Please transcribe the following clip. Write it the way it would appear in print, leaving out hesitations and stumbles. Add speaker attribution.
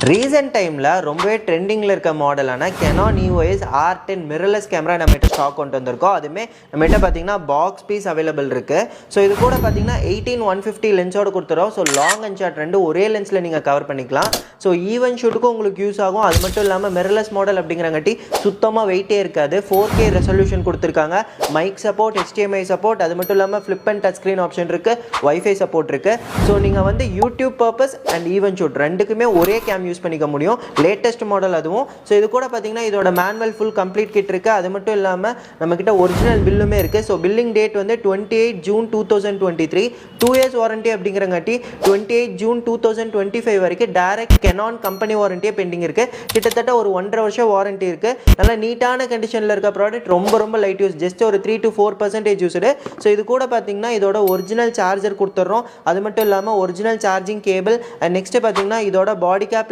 Speaker 1: Recent டைமில் ரொம்பவே ட்ரெண்டிங்கில் இருக்க மாடலான Canon EOS R10 mirrorless camera நம்மகிட்ட ஸ்டாக் கொண்டு வந்திருக்கோம். அதுவுமே நம்மகிட்ட பார்த்தீங்கன்னா பாக்ஸ் பீஸ் அவைலபிள் இருக்குது. ஸோ இது கூட பார்த்தீங்கன்னா 18-150 லென்ஸோடு கொடுத்துறோம். ஸோ லாங் அண்ட் ஷார்ட் ரெண்டு ஒரே லென்ஸில் நீங்கள் கவர் பண்ணிக்கலாம். ஸோ ஈவன் ஷூட்டுக்கும் உங்களுக்கு யூஸ் ஆகும். அது மட்டும் இல்லாமல் மிரர்லெஸ் மாடல் அப்படிங்கிறங்காட்டி சுத்தமாக வெயிட்டே இருக்காது. 4K ரெசல்யூஷன் கொடுத்துருக்காங்க. மைக் சப்போர்ட், HDMI சப்போர்ட், அது மட்டும் இல்லாமல் flip and touch screen option இருக்குது, வைஃபை சப்போர்ட் இருக்குது. ஸோ நீங்கள் வந்து YouTube purpose and even shoot ரெண்டுக்குமே ஒரே கேம் யூஸ் பண்ணிக்க முடியும். லேட்டஸ்ட் மாடல் அதுவும். ஸோ இது கூட பார்த்தீங்கன்னா இதோட மேனுவல் ஃபுல் கம்ப்ளீட் கிட் இருக்குது. அது மட்டும் இல்லாமல் நம்மக்கிட்ட ஒரிஜினல் பில்லுமே இருக்குது. ஸோ பில்லிங் டேட் வந்து 28 ஜூன் 2023, 2 இயர்ஸ் வாரண்ட்டி அப்படிங்கிறங்காட்டி 28 ஜூன் 2025 வரைக்கும் டைரக்ட் Canon கம்பெனி வாரண்டியே பெண்டிங் இருக்குது. கிட்டத்தட்ட ஒரு 1.5 வருஷம் வாரண்ட்டி இருக்குது. நல்லா நீட்டான கண்டிஷனில் இருக்க ப்ராடக்ட். ரொம்ப லைட் யூஸ், ஜஸ்ட் ஒரு 3-4% யூஸ்டு. ஸோ இது கூட பார்த்தீங்கன்னா இதோட ஒரிஜினல் சார்ஜர் கொடுத்துட்றோம். அது மட்டும் இல்லாமல் original charging cable and next பார்த்தீங்கன்னா இதோட பாடி கேப்